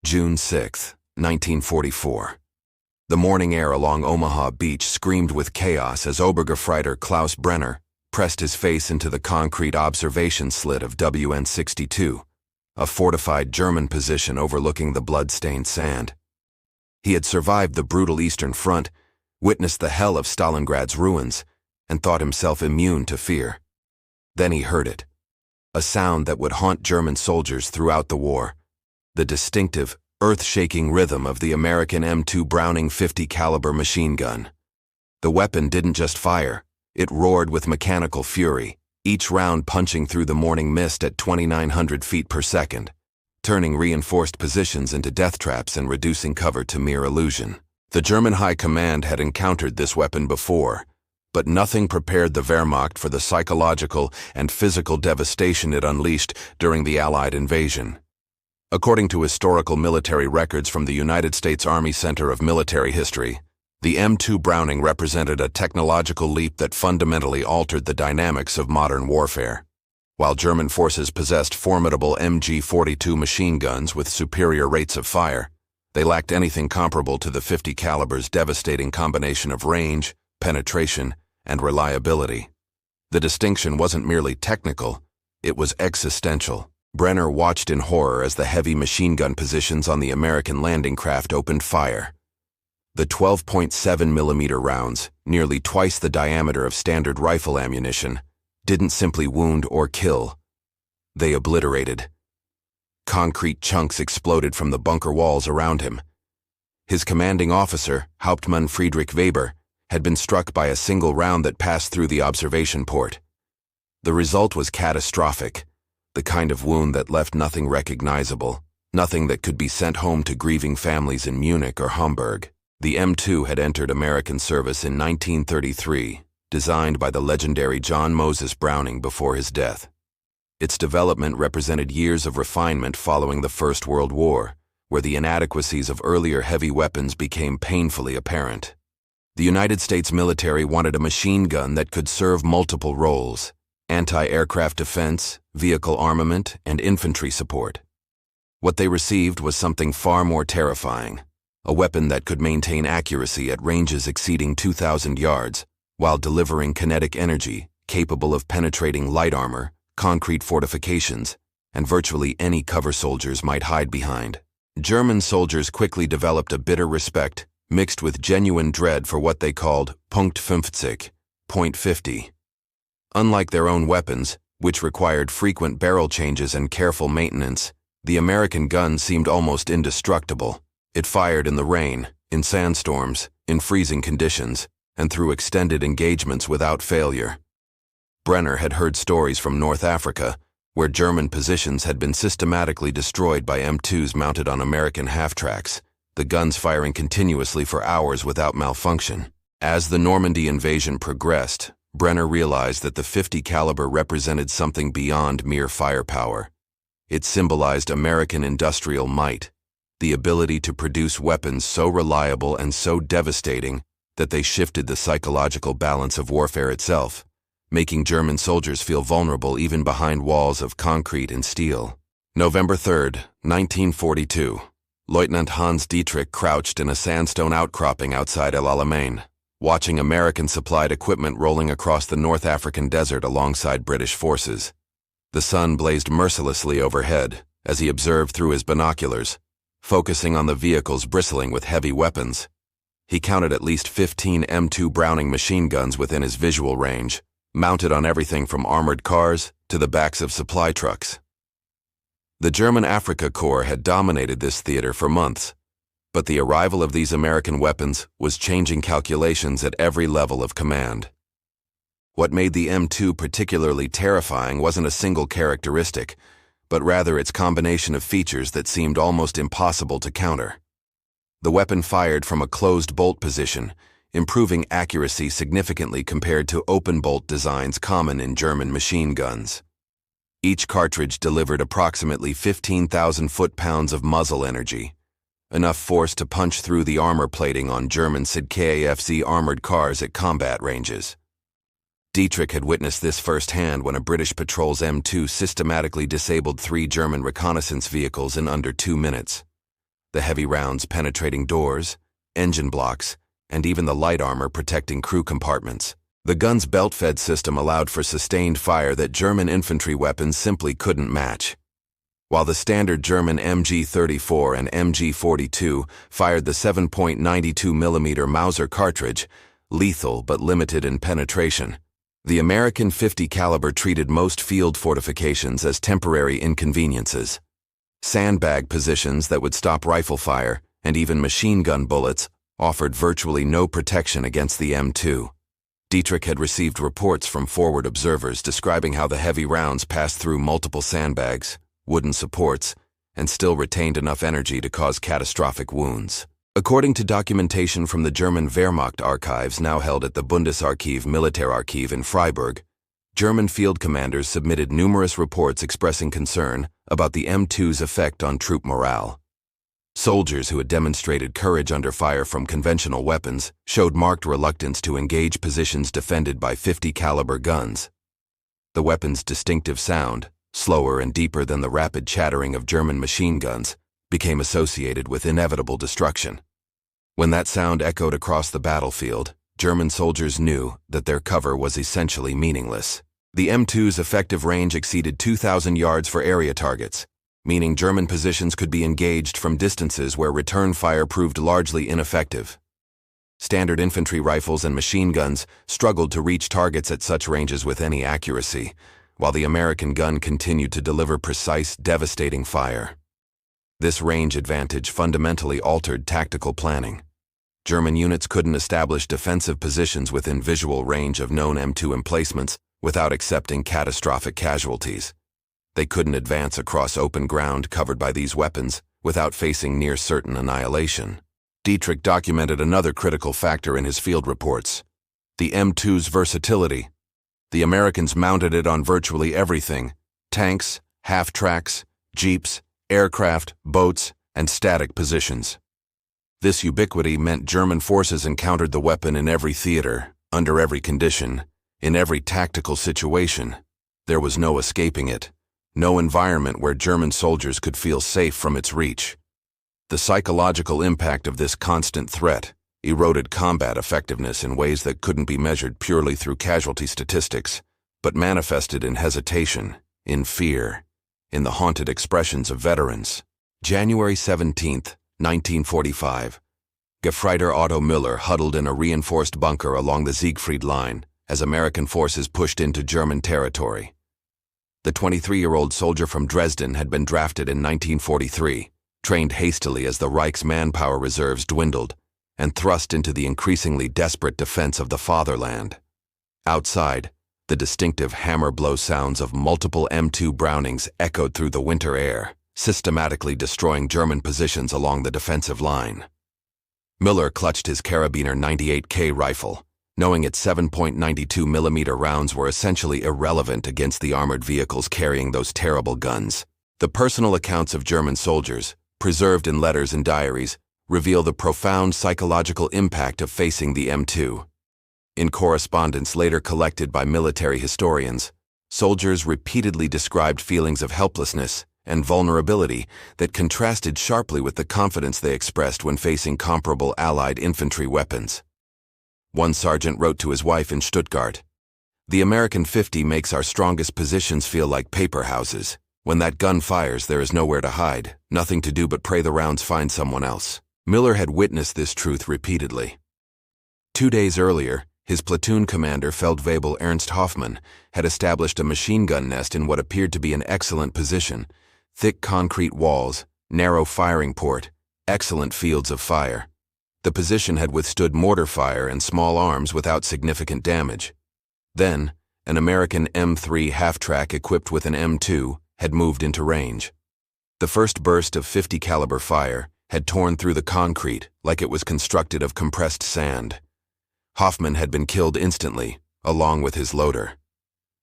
June 6, 1944. The morning air along Omaha Beach screamed with chaos as Obergefreiter Klaus Brenner pressed his face into the concrete observation slit of WN-62, a fortified German position overlooking the blood-stained sand. He had survived the brutal Eastern Front, witnessed the hell of Stalingrad's ruins, and thought himself immune to fear. Then he heard it, a sound that would haunt German soldiers throughout the war, the distinctive, earth-shaking rhythm of the American M2 Browning .50 caliber machine gun. The weapon didn't just fire, it roared with mechanical fury, each round punching through the morning mist at 2,900 feet per second, turning reinforced positions into death traps and reducing cover to mere illusion. The German High Command had encountered this weapon before, but nothing prepared the Wehrmacht for the psychological and physical devastation it unleashed during the Allied invasion. According to historical military records from the United States Army Center of Military History, the M2 Browning represented a technological leap that fundamentally altered the dynamics of modern warfare. While German forces possessed formidable MG-42 machine guns with superior rates of fire, they lacked anything comparable to the .50 caliber's devastating combination of range, penetration, and reliability. The distinction wasn't merely technical, it was existential. Brenner watched in horror as the heavy machine gun positions on the American landing craft opened fire. The 12.7mm rounds, nearly twice the diameter of standard rifle ammunition, didn't simply wound or kill. They obliterated. Concrete chunks exploded from the bunker walls around him. His commanding officer, Hauptmann Friedrich Weber, had been struck by a single round that passed through the observation port. The result was catastrophic, the kind of wound that left nothing recognizable, nothing that could be sent home to grieving families in Munich or Hamburg. The M2 had entered American service in 1933, designed by the legendary John Moses Browning before his death. Its development represented years of refinement following the First World War, where the inadequacies of earlier heavy weapons became painfully apparent. The United States military wanted a machine gun that could serve multiple roles: anti-aircraft defense, vehicle armament, and infantry support. What they received was something far more terrifying, a weapon that could maintain accuracy at ranges exceeding 2,000 yards, while delivering kinetic energy capable of penetrating light armor, concrete fortifications, and virtually any cover soldiers might hide behind. German soldiers quickly developed a bitter respect, mixed with genuine dread for what they called Punkt 50, point 50. Unlike their own weapons, which required frequent barrel changes and careful maintenance, the American gun seemed almost indestructible. It fired in the rain, in sandstorms, in freezing conditions, and through extended engagements without failure. Brenner had heard stories from North Africa, where German positions had been systematically destroyed by M2s mounted on American half-tracks, the guns firing continuously for hours without malfunction. As the Normandy invasion progressed, Brenner realized that the .50 caliber represented something beyond mere firepower. It symbolized American industrial might, the ability to produce weapons so reliable and so devastating that they shifted the psychological balance of warfare itself, making German soldiers feel vulnerable even behind walls of concrete and steel. November 3, 1942. Lieutenant Hans Dietrich crouched in a sandstone outcropping outside El Alamein, watching American-supplied equipment rolling across the North African desert alongside British forces. The sun blazed mercilessly overhead as he observed through his binoculars, focusing on the vehicles bristling with heavy weapons. He counted at least 15 M2 Browning machine guns within his visual range, mounted on everything from armored cars to the backs of supply trucks. The German Afrika Korps had dominated this theater for months, but the arrival of these American weapons was changing calculations at every level of command. What made the M2 particularly terrifying wasn't a single characteristic, but rather its combination of features that seemed almost impossible to counter. The weapon fired from a closed bolt position, improving accuracy significantly compared to open bolt designs common in German machine guns. Each cartridge delivered approximately 15,000 foot-pounds of muzzle energy, enough force to punch through the armor plating on German SID-KFZ armored cars at combat ranges. Dietrich had witnessed this firsthand when a British patrol's M2 systematically disabled 3 German reconnaissance vehicles in under 2 minutes. the heavy rounds penetrating doors, engine blocks, and even the light armor protecting crew compartments. The gun's belt-fed system allowed for sustained fire that German infantry weapons simply couldn't match. While the standard German MG-34 and MG-42 fired the 7.92mm Mauser cartridge, lethal but limited in penetration, the American .50 caliber treated most field fortifications as temporary inconveniences. Sandbag positions that would stop rifle fire, and even machine gun bullets, offered virtually no protection against the M2. Dietrich had received reports from forward observers describing how the heavy rounds passed through multiple sandbags, wooden supports, and still retained enough energy to cause catastrophic wounds. According to documentation from the German Wehrmacht archives now held at the Bundesarchiv Militärarchiv in Freiburg, German field commanders submitted numerous reports expressing concern about the M2's effect on troop morale. Soldiers who had demonstrated courage under fire from conventional weapons showed marked reluctance to engage positions defended by .50 caliber guns. The weapon's distinctive sound, slower and deeper than the rapid chattering of German machine guns, became associated with inevitable destruction. When that sound echoed across the battlefield, German soldiers knew that their cover was essentially meaningless. The M2's effective range exceeded 2,000 yards for area targets, meaning German positions could be engaged from distances where return fire proved largely ineffective. Standard infantry rifles and machine guns struggled to reach targets at such ranges with any accuracy, while the American gun continued to deliver precise, devastating fire. This range advantage fundamentally altered tactical planning. German units couldn't establish defensive positions within visual range of known M2 emplacements without accepting catastrophic casualties. They couldn't advance across open ground covered by these weapons without facing near certain annihilation. Dietrich documented another critical factor in his field reports: the M2's versatility. The Americans mounted it on virtually everything: tanks, half-tracks, jeeps, aircraft, boats, and static positions. This ubiquity meant German forces encountered the weapon in every theater, under every condition, in every tactical situation. There was no escaping it, no environment where German soldiers could feel safe from its reach. The psychological impact of this constant threat eroded combat effectiveness in ways that couldn't be measured purely through casualty statistics, but manifested in hesitation, in fear, in the haunted expressions of veterans. January 17, 1945. Gefreiter Otto Müller huddled in a reinforced bunker along the Siegfried Line as American forces pushed into German territory. The 23-year-old soldier from Dresden had been drafted in 1943, trained hastily as the Reich's manpower reserves dwindled, and thrust into the increasingly desperate defense of the fatherland. Outside, the distinctive hammer-blow sounds of multiple M2 Brownings echoed through the winter air, systematically destroying German positions along the defensive line. Müller clutched his Karabiner 98K rifle, knowing its 7.92mm rounds were essentially irrelevant against the armored vehicles carrying those terrible guns. The personal accounts of German soldiers, preserved in letters and diaries, reveal the profound psychological impact of facing the M2. In correspondence later collected by military historians, soldiers repeatedly described feelings of helplessness and vulnerability that contrasted sharply with the confidence they expressed when facing comparable Allied infantry weapons. One sergeant wrote to his wife in Stuttgart, "The American .50 makes our strongest positions feel like paper houses. When that gun fires, there is nowhere to hide, nothing to do but pray the rounds find someone else." Müller had witnessed this truth repeatedly. 2 days earlier, his platoon commander, Feldwebel Ernst Hoffmann, had established a machine gun nest in what appeared to be an excellent position: thick concrete walls, narrow firing port, excellent fields of fire. The position had withstood mortar fire and small arms without significant damage. Then, an American M3 half-track equipped with an M2 had moved into range. The first burst of .50 caliber fire had torn through the concrete like it was constructed of compressed sand. Hoffmann had been killed instantly, along with his loader.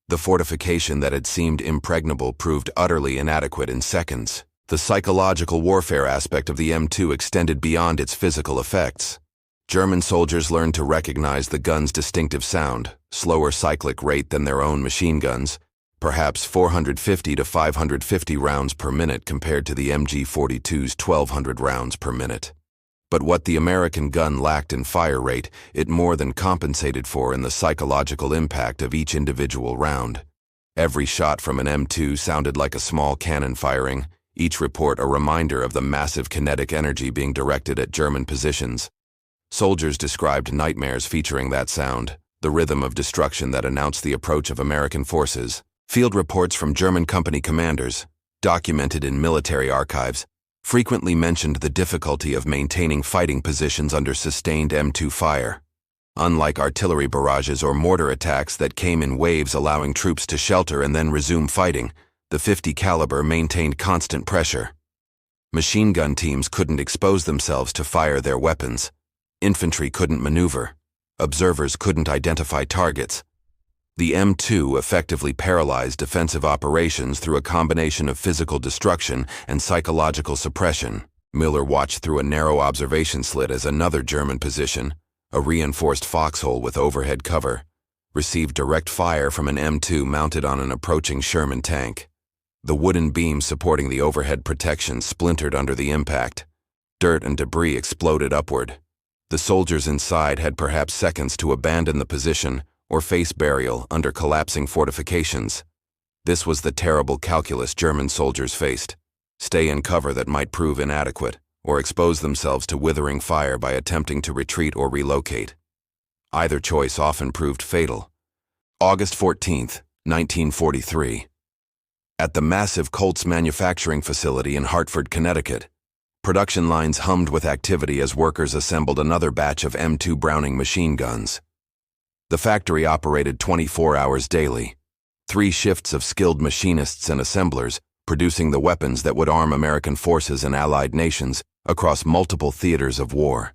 The fortification that had seemed impregnable proved utterly inadequate in seconds. The psychological warfare aspect of the M2 extended beyond its physical effects. German soldiers learned to recognize the gun's distinctive sound, slower cyclic rate than their own machine guns, perhaps 450 to 550 rounds per minute compared to the MG-42's 1,200 rounds per minute. But what the American gun lacked in fire rate, it more than compensated for in the psychological impact of each individual round. Every shot from an M2 sounded like a small cannon firing, each report a reminder of the massive kinetic energy being directed at German positions. Soldiers described nightmares featuring that sound, the rhythm of destruction that announced the approach of American forces. Field reports from German company commanders, documented in military archives, frequently mentioned the difficulty of maintaining fighting positions under sustained M2 fire. Unlike artillery barrages or mortar attacks that came in waves allowing troops to shelter and then resume fighting, the .50 caliber maintained constant pressure. Machine gun teams couldn't expose themselves to fire their weapons. Infantry couldn't maneuver. Observers couldn't identify targets. The M2 effectively paralyzed defensive operations through a combination of physical destruction and psychological suppression. Miller watched through a narrow observation slit as another German position, a reinforced foxhole with overhead cover, received direct fire from an M2 mounted on an approaching Sherman tank. The wooden beams supporting the overhead protection splintered under the impact. Dirt and debris exploded upward. The soldiers inside had perhaps seconds to abandon the position or face burial under collapsing fortifications. This was the terrible calculus German soldiers faced: stay in cover that might prove inadequate, or expose themselves to withering fire by attempting to retreat or relocate. Either choice often proved fatal. August 14, 1943. At the massive Colt's manufacturing facility in Hartford, Connecticut, production lines hummed with activity as workers assembled another batch of M2 Browning machine guns. The factory operated 24 hours daily, 3 shifts of skilled machinists and assemblers, producing the weapons that would arm American forces and allied nations across multiple theaters of war.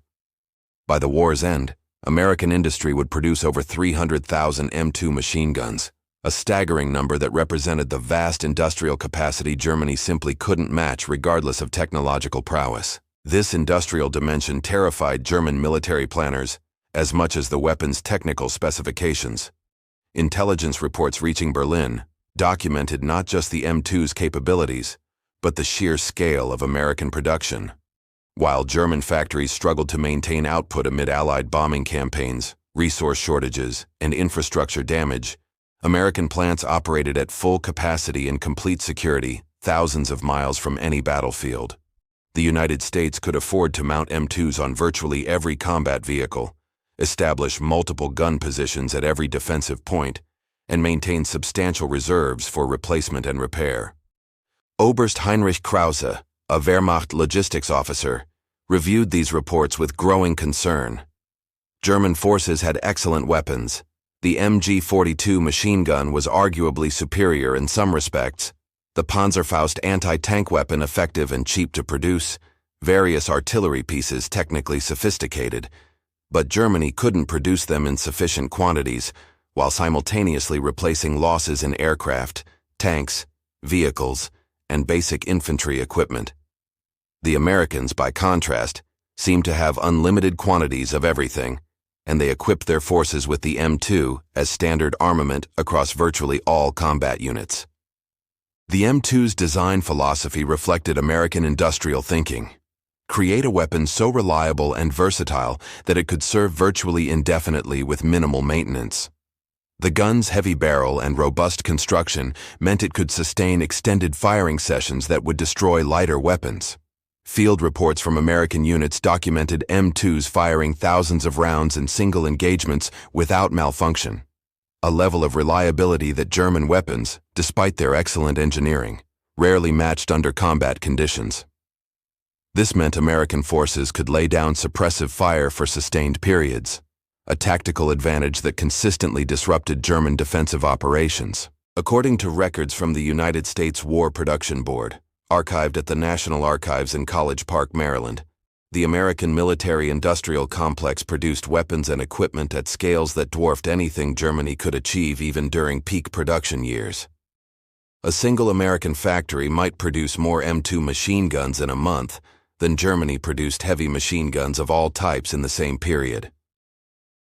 By the war's end, American industry would produce over 300,000 M2 machine guns, a staggering number that represented the vast industrial capacity Germany simply couldn't match regardless of technological prowess. This industrial dimension terrified German military planners as much as the weapon's technical specifications. Intelligence reports reaching Berlin documented not just the M2's capabilities, but the sheer scale of American production. While German factories struggled to maintain output amid Allied bombing campaigns, resource shortages, and infrastructure damage, American plants operated at full capacity and complete security, thousands of miles from any battlefield. The United States could afford to mount M2s on virtually every combat vehicle, establish multiple gun positions at every defensive point, and maintain substantial reserves for replacement and repair. Oberst Heinrich Krause, a Wehrmacht logistics officer, reviewed these reports with growing concern. German forces had excellent weapons. The MG-42 machine gun was arguably superior in some respects, the Panzerfaust anti-tank weapon effective and cheap to produce, various artillery pieces technically sophisticated, but Germany couldn't produce them in sufficient quantities, while simultaneously replacing losses in aircraft, tanks, vehicles, and basic infantry equipment. The Americans, by contrast, seemed to have unlimited quantities of everything, and they equipped their forces with the M2 as standard armament across virtually all combat units. The M2's design philosophy reflected American industrial thinking. Create a weapon so reliable and versatile that it could serve virtually indefinitely with minimal maintenance. The gun's heavy barrel and robust construction meant it could sustain extended firing sessions that would destroy lighter weapons. Field reports from American units documented M2s firing thousands of rounds in single engagements without malfunction, a level of reliability that German weapons, despite their excellent engineering, rarely matched under combat conditions. This meant American forces could lay down suppressive fire for sustained periods, a tactical advantage that consistently disrupted German defensive operations. According to records from the United States War Production Board, archived at the National Archives in College Park, Maryland, the American military-industrial complex produced weapons and equipment at scales that dwarfed anything Germany could achieve even during peak production years. A single American factory might produce more M2 machine guns in a month than Germany produced heavy machine guns of all types in the same period.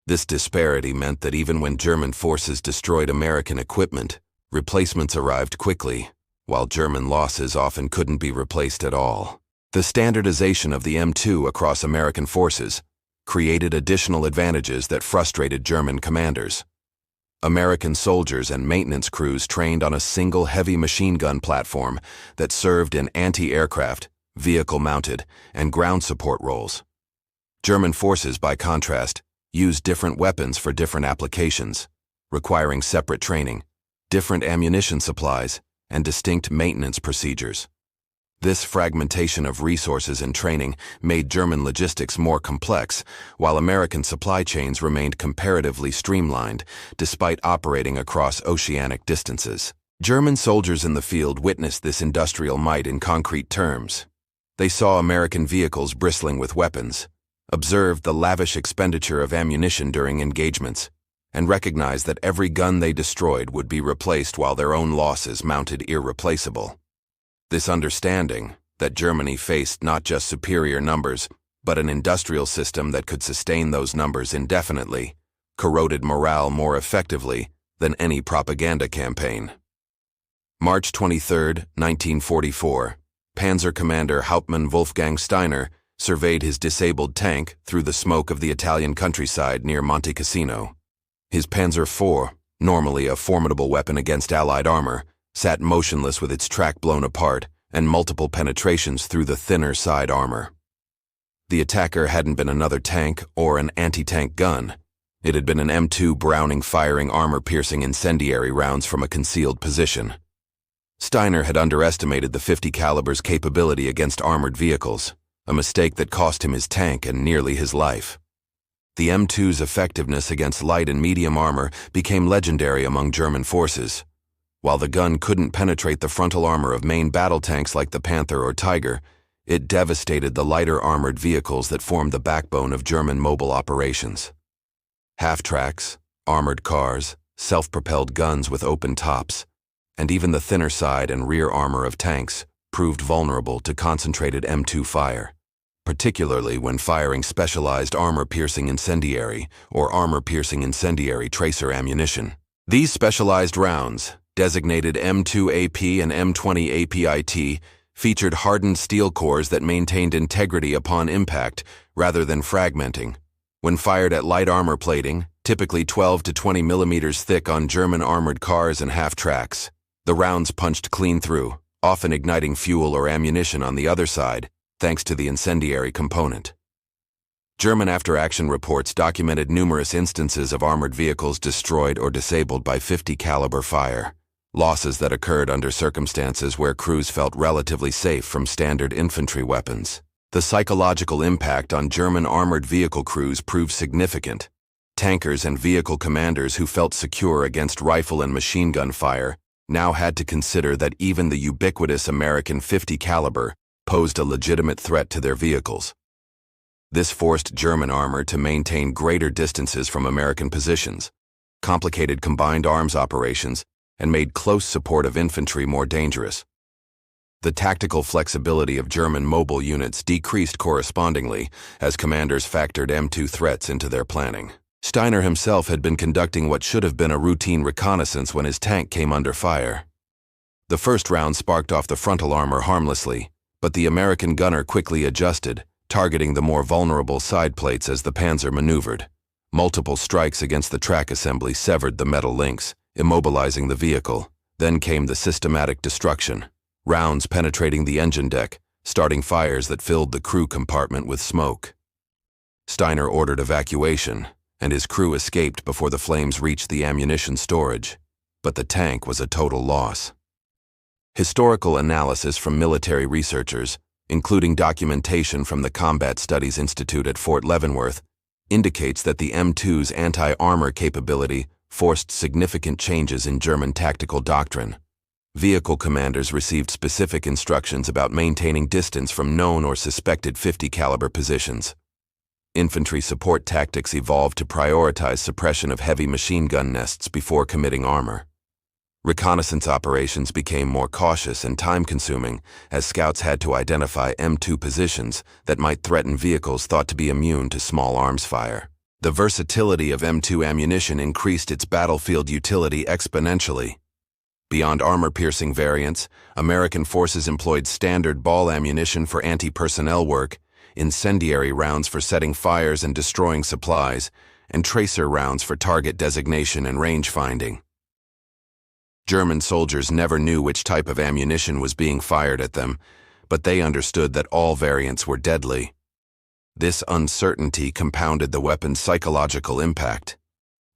This disparity meant that even when German forces destroyed American equipment, Replacements arrived quickly, while German losses often couldn't be replaced at all. The standardization of the M2 across American forces created additional advantages that frustrated German commanders. American soldiers and maintenance crews trained on a single heavy machine gun platform that served in anti-aircraft, vehicle-mounted, and ground support roles. German forces, by contrast, used different weapons for different applications, requiring separate training, different ammunition supplies, and distinct maintenance procedures. This fragmentation of resources and training made German logistics more complex, while American supply chains remained comparatively streamlined, despite operating across oceanic distances. German soldiers in the field witnessed this industrial might in concrete terms. They saw American vehicles bristling with weapons, observed the lavish expenditure of ammunition during engagements, and recognized that every gun they destroyed would be replaced while their own losses mounted irreplaceable. This understanding, that Germany faced not just superior numbers, but an industrial system that could sustain those numbers indefinitely, corroded morale more effectively than any propaganda campaign. March 23, 1944, Panzer Commander Hauptmann Wolfgang Steiner surveyed his disabled tank through the smoke of the Italian countryside near Monte Cassino. His Panzer IV, normally a formidable weapon against Allied armor, sat motionless with its track blown apart and multiple penetrations through the thinner side armor. The attacker hadn't been another tank or an anti-tank gun. It had been an M2 Browning firing armor-piercing incendiary rounds from a concealed position. Steiner had underestimated the .50 caliber's capability against armored vehicles, a mistake that cost him his tank and nearly his life. The M2's effectiveness against light and medium armor became legendary among German forces. While the gun couldn't penetrate the frontal armor of main battle tanks like the Panther or Tiger, it devastated the lighter armored vehicles that formed the backbone of German mobile operations. Half-tracks, armored cars, self-propelled guns with open tops, and even the thinner side and rear armor of tanks proved vulnerable to concentrated M2 fire, particularly when firing specialized armor-piercing incendiary or armor-piercing incendiary tracer ammunition. These specialized rounds, designated M2AP and M20 APIT, featured hardened steel cores that maintained integrity upon impact rather than fragmenting. When fired at light armor plating, typically 12 to 20 millimeters thick on German armored cars and half-tracks, the rounds punched clean through, often igniting fuel or ammunition on the other side, thanks to the incendiary component. German after-action reports documented numerous instances of armored vehicles destroyed or disabled by .50 caliber fire, losses that occurred under circumstances where crews felt relatively safe from standard infantry weapons. The psychological impact on German armored vehicle crews proved significant. Tankers and vehicle commanders who felt secure against rifle and machine gun fire now had to consider that even the ubiquitous American .50 caliber posed a legitimate threat to their vehicles. This forced German armor to maintain greater distances from American positions, complicated combined arms operations, and made close support of infantry more dangerous. The tactical flexibility of German mobile units decreased correspondingly as commanders factored M2 threats into their planning. Steiner himself had been conducting what should have been a routine reconnaissance when his tank came under fire. The first round sparked off the frontal armor harmlessly, but the American gunner quickly adjusted, targeting the more vulnerable side plates as the Panzer maneuvered. Multiple strikes against the track assembly severed the metal links, immobilizing the vehicle. Then came the systematic destruction, rounds penetrating the engine deck, starting fires that filled the crew compartment with smoke. Steiner ordered evacuation, and his crew escaped before the flames reached the ammunition storage, but the tank was a total loss. Historical analysis from military researchers, including documentation from the Combat Studies Institute at Fort Leavenworth, indicates that the M2's anti-armor capability forced significant changes in German tactical doctrine. Vehicle commanders received specific instructions about maintaining distance from known or suspected .50 caliber positions. Infantry support tactics evolved to prioritize suppression of heavy machine gun nests before committing armor. Reconnaissance operations became more cautious and time-consuming as scouts had to identify M2 positions that might threaten vehicles thought to be immune to small arms fire. The versatility of M2 ammunition increased its battlefield utility exponentially. Beyond armor-piercing variants, American forces employed standard ball ammunition for anti-personnel work, incendiary rounds for setting fires and destroying supplies, and tracer rounds for target designation and range finding. German soldiers never knew which type of ammunition was being fired at them, but they understood that all variants were deadly. This uncertainty compounded the weapon's psychological impact.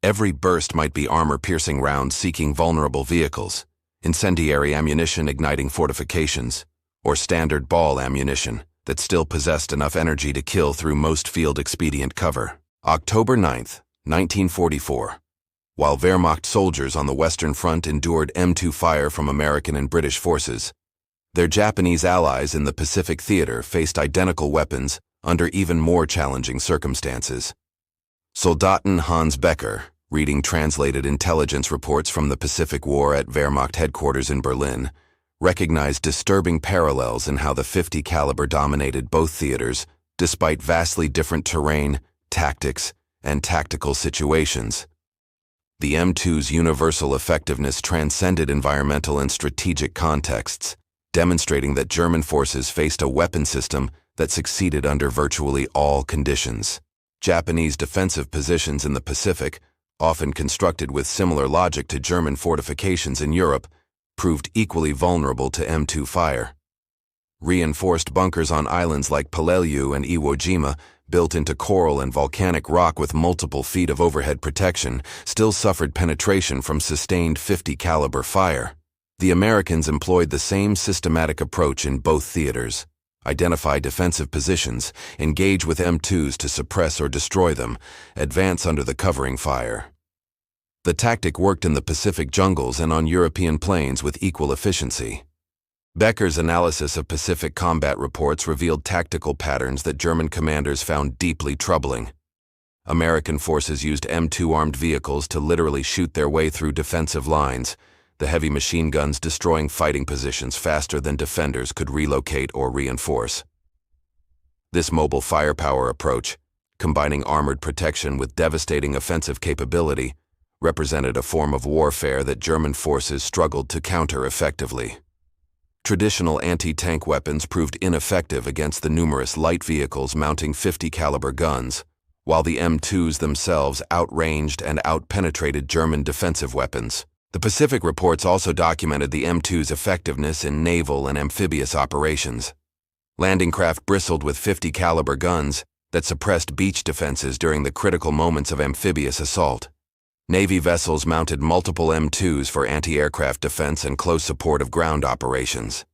Every burst might be armor-piercing rounds seeking vulnerable vehicles, incendiary ammunition igniting fortifications, or standard ball ammunition that still possessed enough energy to kill through most field-expedient cover. October 9, 1944. While Wehrmacht soldiers on the Western Front endured M2 fire from American and British forces, their Japanese allies in the Pacific Theater faced identical weapons under even more challenging circumstances. Soldaten Hans Becker, reading translated intelligence reports from the Pacific War at Wehrmacht headquarters in Berlin, recognized disturbing parallels in how the .50 caliber dominated both theaters, despite vastly different terrain, tactics, and tactical situations. The M2's universal effectiveness transcended environmental and strategic contexts, demonstrating that German forces faced a weapon system that succeeded under virtually all conditions. Japanese defensive positions in the Pacific, often constructed with similar logic to German fortifications in Europe, proved equally vulnerable to M2 fire. Reinforced bunkers on islands like Peleliu and Iwo Jima, built into coral and volcanic rock with multiple feet of overhead protection, still suffered penetration from sustained .50 caliber fire. The Americans employed the same systematic approach in both theaters. Identify defensive positions, engage with M2s to suppress or destroy them, advance under the covering fire. The tactic worked in the Pacific jungles and on European plains with equal efficiency. Becker's analysis of Pacific combat reports revealed tactical patterns that German commanders found deeply troubling. American forces used M2 armed vehicles to literally shoot their way through defensive lines, the heavy machine guns destroying fighting positions faster than defenders could relocate or reinforce. This mobile firepower approach, combining armored protection with devastating offensive capability, represented a form of warfare that German forces struggled to counter effectively. Traditional anti-tank weapons proved ineffective against the numerous light vehicles mounting .50 caliber guns, while the M2s themselves outranged and outpenetrated German defensive weapons. The Pacific reports also documented the M2's effectiveness in naval and amphibious operations. Landing craft bristled with .50 caliber guns that suppressed beach defenses during the critical moments of amphibious assault. Navy vessels mounted multiple M2s for anti-aircraft defense and close support of ground operations.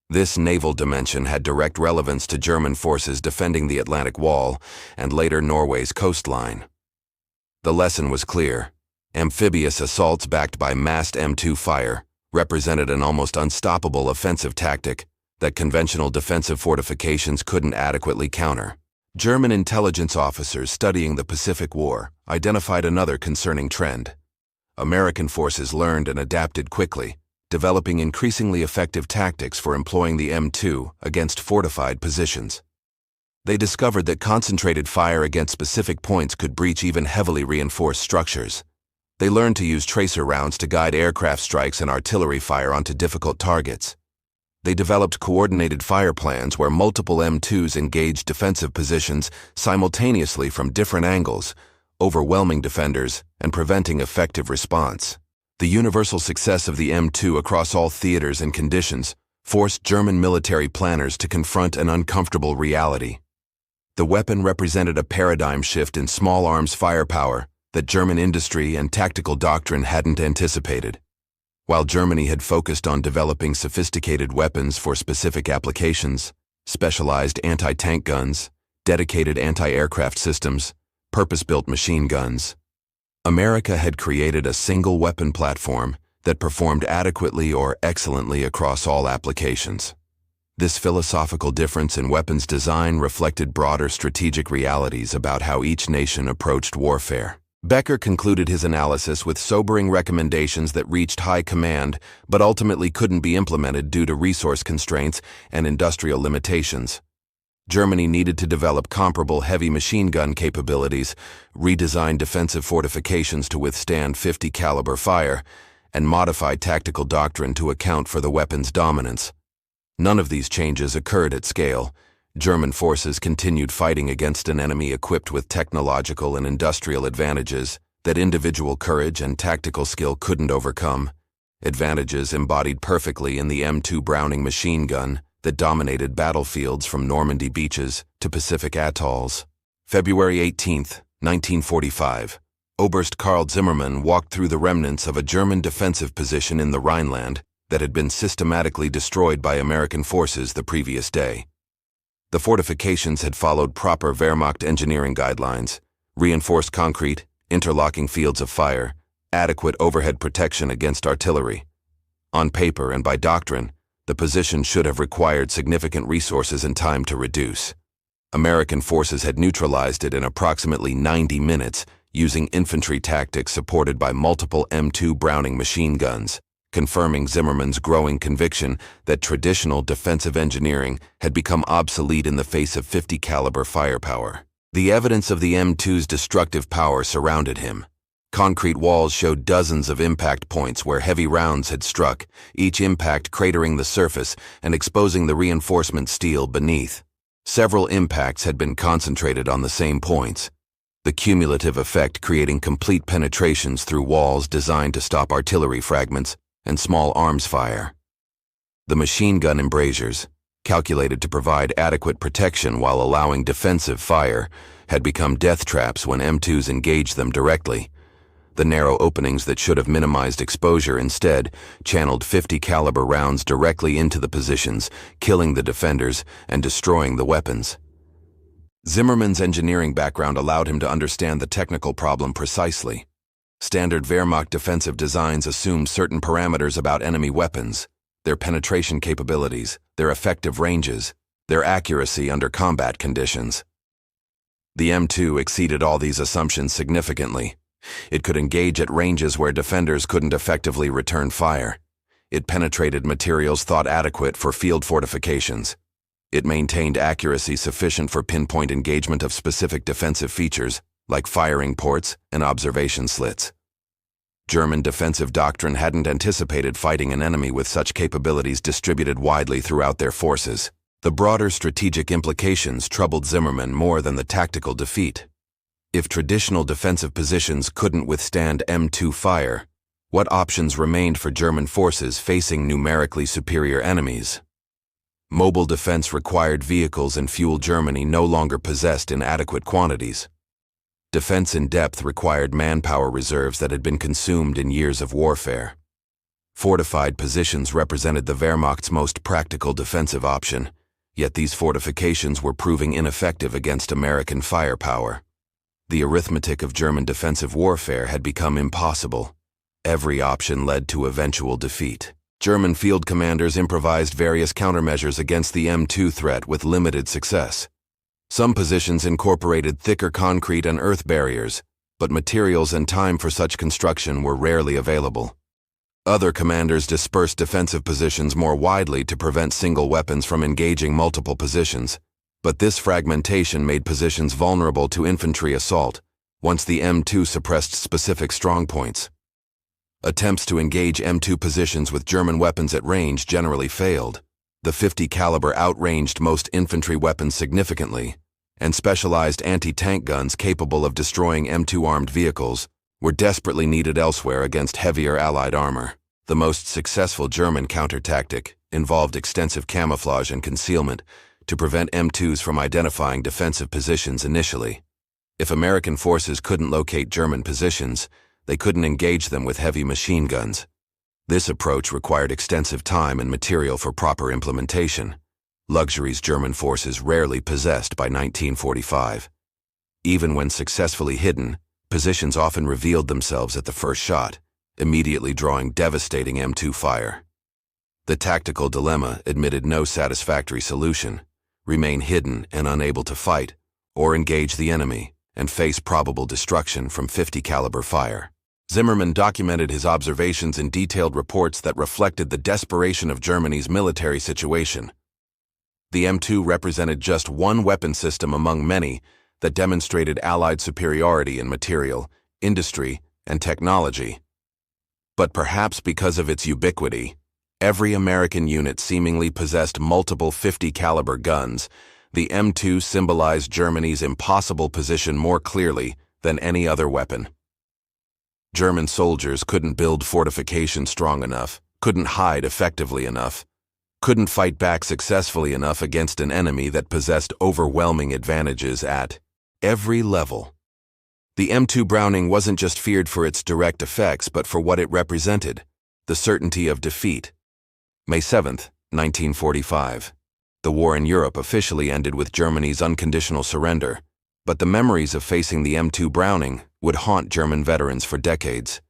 This naval dimension had direct relevance to German forces defending the Atlantic Wall and later Norway's coastline. The lesson was clear. Amphibious assaults backed by massed M2 fire represented an almost unstoppable offensive tactic that conventional defensive fortifications couldn't adequately counter. German intelligence officers studying the Pacific War identified another concerning trend. American forces learned and adapted quickly, developing increasingly effective tactics for employing the M2 against fortified positions. They discovered that concentrated fire against specific points could breach even heavily reinforced structures. They learned to use tracer rounds to guide aircraft strikes and artillery fire onto difficult targets. They developed coordinated fire plans where multiple M2s engaged defensive positions simultaneously from different angles, overwhelming defenders and preventing effective response. The universal success of the M2 across all theaters and conditions forced German military planners to confront an uncomfortable reality. The weapon represented a paradigm shift in small arms firepower that German industry and tactical doctrine hadn't anticipated. While Germany had focused on developing sophisticated weapons for specific applications, specialized anti-tank guns, dedicated anti-aircraft systems, purpose-built machine guns, America had created a single weapon platform that performed adequately or excellently across all applications. This philosophical difference in weapons design reflected broader strategic realities about how each nation approached warfare. Becker concluded his analysis with sobering recommendations that reached high command but ultimately couldn't be implemented due to resource constraints and industrial limitations. Germany needed to develop comparable heavy machine gun capabilities, redesign defensive fortifications to withstand .50 caliber fire, and modified tactical doctrine to account for the weapon's dominance. None of these changes occurred at scale. German forces continued fighting against an enemy equipped with technological and industrial advantages that individual courage and tactical skill couldn't overcome. Advantages embodied perfectly in the M2 Browning machine gun that dominated battlefields from Normandy beaches to Pacific atolls. February 18, 1945. Oberst Karl Zimmermann walked through the remnants of a German defensive position in the Rhineland that had been systematically destroyed by American forces the previous day. The fortifications had followed proper Wehrmacht engineering guidelines: reinforced concrete, interlocking fields of fire, adequate overhead protection against artillery. On paper and by doctrine, the position should have required significant resources and time to reduce. American forces had neutralized it in approximately 90 minutes using infantry tactics supported by multiple M2 Browning machine guns, confirming Zimmermann's growing conviction that traditional defensive engineering had become obsolete in the face of 50 caliber firepower. The evidence of the M2's destructive power surrounded him. Concrete walls showed dozens of impact points where heavy rounds had struck, each impact cratering the surface and exposing the reinforcement steel beneath. Several impacts had been concentrated on the same points, the cumulative effect creating complete penetrations through walls designed to stop artillery fragments and small arms fire. The machine gun embrasures, calculated to provide adequate protection while allowing defensive fire, had become death traps when M2s engaged them directly. The narrow openings that should have minimized exposure instead channeled 50 caliber rounds directly into the positions, killing the defenders and destroying the weapons. Zimmermann's engineering background allowed him to understand the technical problem precisely. Standard Wehrmacht defensive designs assume certain parameters about enemy weapons: their penetration capabilities, their effective ranges, their accuracy under combat conditions. The M2 exceeded all these assumptions significantly. It could engage at ranges where defenders couldn't effectively return fire. It penetrated materials thought adequate for field fortifications. It maintained accuracy sufficient for pinpoint engagement of specific defensive features, like firing ports and observation slits. German defensive doctrine hadn't anticipated fighting an enemy with such capabilities distributed widely throughout their forces. The broader strategic implications troubled Zimmermann more than the tactical defeat. If traditional defensive positions couldn't withstand M2 fire, what options remained for German forces facing numerically superior enemies? Mobile defense required vehicles and fuel Germany no longer possessed in adequate quantities. Defense in depth required manpower reserves that had been consumed in years of warfare. Fortified positions represented the Wehrmacht's most practical defensive option, yet these fortifications were proving ineffective against American firepower. The arithmetic of German defensive warfare had become impossible. Every option led to eventual defeat. German field commanders improvised various countermeasures against the M2 threat with limited success. Some positions incorporated thicker concrete and earth barriers, but materials and time for such construction were rarely available. Other commanders dispersed defensive positions more widely to prevent single weapons from engaging multiple positions, but this fragmentation made positions vulnerable to infantry assault once the M2 suppressed specific strongpoints. Attempts to engage M2 positions with German weapons at range generally failed. The 50 caliber outranged most infantry weapons significantly, and specialized anti-tank guns capable of destroying M2 armed vehicles were desperately needed elsewhere against heavier Allied armor. The most successful German counter-tactic involved extensive camouflage and concealment to prevent M2s from identifying defensive positions initially. If American forces couldn't locate German positions, they couldn't engage them with heavy machine guns. This approach required extensive time and material for proper implementation, luxuries German forces rarely possessed by 1945. Even when successfully hidden, positions often revealed themselves at the first shot, immediately drawing devastating M2 fire. The tactical dilemma admitted no satisfactory solution: remain hidden and unable to fight, or engage the enemy and face probable destruction from 50 caliber fire. Zimmermann documented his observations in detailed reports that reflected the desperation of Germany's military situation. The M2 represented just one weapon system among many that demonstrated Allied superiority in material, industry, and technology. But perhaps because of its ubiquity, every American unit seemingly possessed multiple 50 caliber guns. The M2 symbolized Germany's impossible position more clearly than any other weapon. German soldiers couldn't build fortifications strong enough, couldn't hide effectively enough, couldn't fight back successfully enough against an enemy that possessed overwhelming advantages at every level. The M2 Browning wasn't just feared for its direct effects, but for what it represented: the certainty of defeat. May 7, 1945. The war in Europe officially ended with Germany's unconditional surrender, but the memories of facing the M2 Browning would haunt German veterans for decades.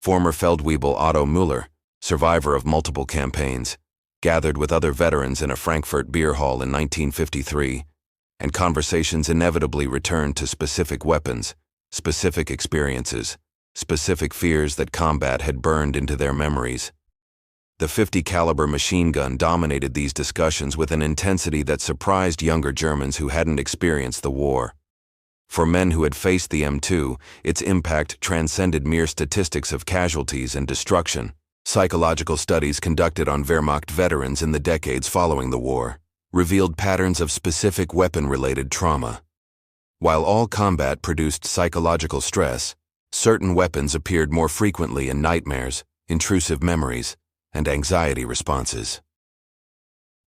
Former Feldwebel Otto Müller, survivor of multiple campaigns, gathered with other veterans in a Frankfurt beer hall in 1953, and conversations inevitably returned to specific weapons, specific experiences, specific fears that combat had burned into their memories. The 50 caliber machine gun dominated these discussions with an intensity that surprised younger Germans who hadn't experienced the war. For men who had faced the M2, its impact transcended mere statistics of casualties and destruction. Psychological studies conducted on Wehrmacht veterans in the decades following the war revealed patterns of specific weapon-related trauma. While all combat produced psychological stress, certain weapons appeared more frequently in nightmares, intrusive memories, and anxiety responses.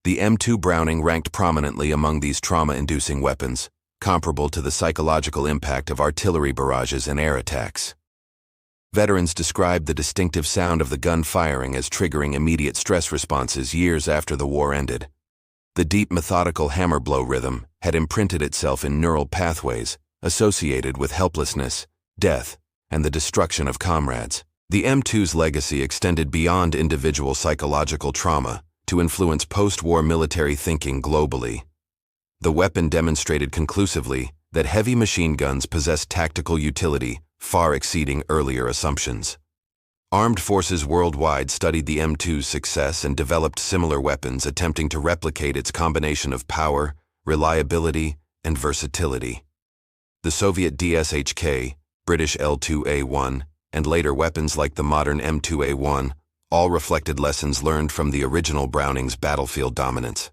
The M2 Browning ranked prominently among these trauma-inducing weapons, comparable to the psychological impact of artillery barrages and air attacks. Veterans described the distinctive sound of the gun firing as triggering immediate stress responses years after the war ended. The deep, methodical hammer blow rhythm had imprinted itself in neural pathways associated with helplessness, death, and the destruction of comrades. The M2's legacy extended beyond individual psychological trauma to influence post-war military thinking globally. The weapon demonstrated conclusively that heavy machine guns possessed tactical utility far exceeding earlier assumptions. Armed forces worldwide studied the M2's success and developed similar weapons, attempting to replicate its combination of power, reliability, and versatility. The Soviet DSHK, British L2A1, and later weapons like the modern M2A1 all reflected lessons learned from the original Browning's battlefield dominance.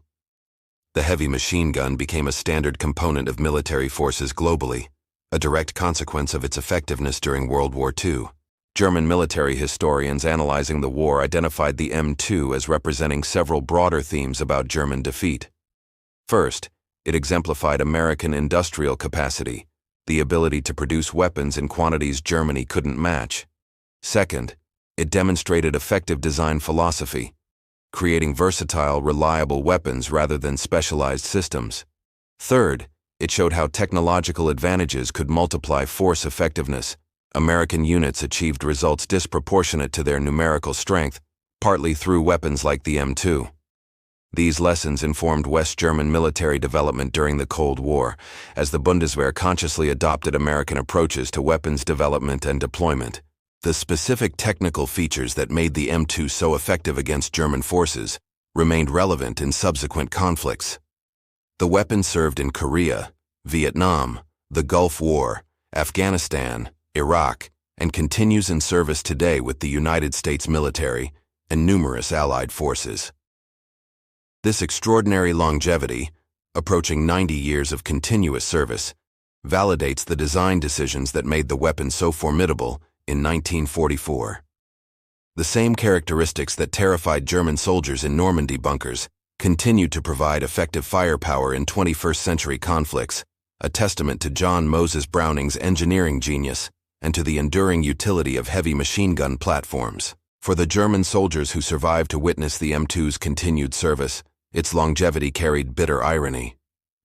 The heavy machine gun became a standard component of military forces globally, a direct consequence of its effectiveness during World War II. German military historians analyzing the war identified the M2 as representing several broader themes about German defeat. First, it exemplified American industrial capacity, the ability to produce weapons in quantities Germany couldn't match. Second, it demonstrated effective design philosophy, creating versatile, reliable weapons rather than specialized systems. Third, it showed how technological advantages could multiply force effectiveness. American units achieved results disproportionate to their numerical strength, partly through weapons like the M2. These lessons informed West German military development during the Cold War, as the Bundeswehr consciously adopted American approaches to weapons development and deployment. The specific technical features that made the M2 so effective against German forces remained relevant in subsequent conflicts. The weapon served in Korea, Vietnam, the Gulf War, Afghanistan, Iraq, and continues in service today with the United States military and numerous allied forces. This extraordinary longevity, approaching 90 years of continuous service, validates the design decisions that made the weapon so formidable in 1944. The same characteristics that terrified German soldiers in Normandy bunkers continued to provide effective firepower in 21st century conflicts, a testament to John Moses Browning's engineering genius and to the enduring utility of heavy machine gun platforms. For the German soldiers who survived to witness the M2's continued service, its longevity carried bitter irony.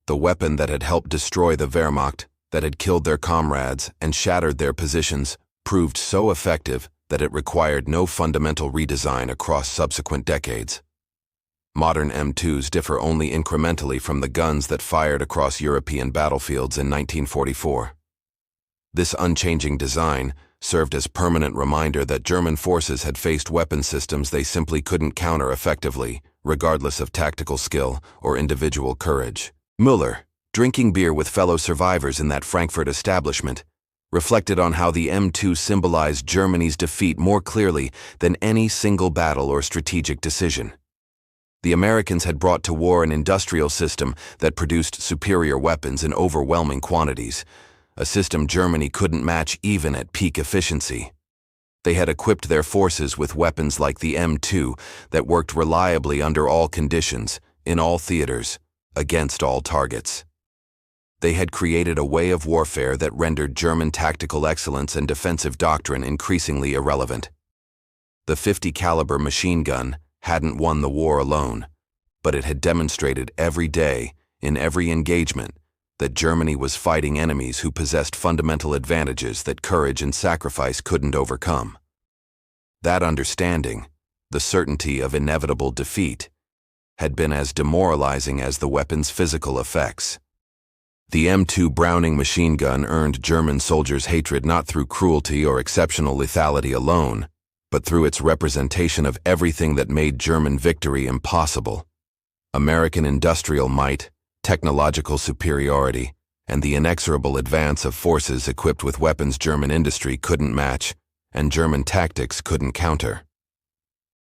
The weapon that had helped destroy the Wehrmacht, that had killed their comrades and shattered their positions, proved so effective that it required no fundamental redesign across subsequent decades. Modern M2s differ only incrementally from the guns that fired across European battlefields in 1944. This unchanging design served as permanent reminder that German forces had faced weapon systems they simply couldn't counter effectively, regardless of tactical skill or individual courage. Müller, drinking beer with fellow survivors in that Frankfurt establishment, reflected on how the M2 symbolized Germany's defeat more clearly than any single battle or strategic decision. The Americans had brought to war an industrial system that produced superior weapons in overwhelming quantities, a system Germany couldn't match even at peak efficiency. They had equipped their forces with weapons like the M2 that worked reliably under all conditions, in all theaters, against all targets. They had created a way of warfare that rendered German tactical excellence and defensive doctrine increasingly irrelevant. The .50 caliber machine gun hadn't won the war alone, but it had demonstrated every day, in every engagement, that Germany was fighting enemies who possessed fundamental advantages that courage and sacrifice couldn't overcome. That understanding, the certainty of inevitable defeat, had been as demoralizing as the weapon's physical effects. The M2 Browning machine gun earned German soldiers' hatred not through cruelty or exceptional lethality alone, but through its representation of everything that made German victory impossible: American industrial might, technological superiority, and the inexorable advance of forces equipped with weapons German industry couldn't match and German tactics couldn't counter.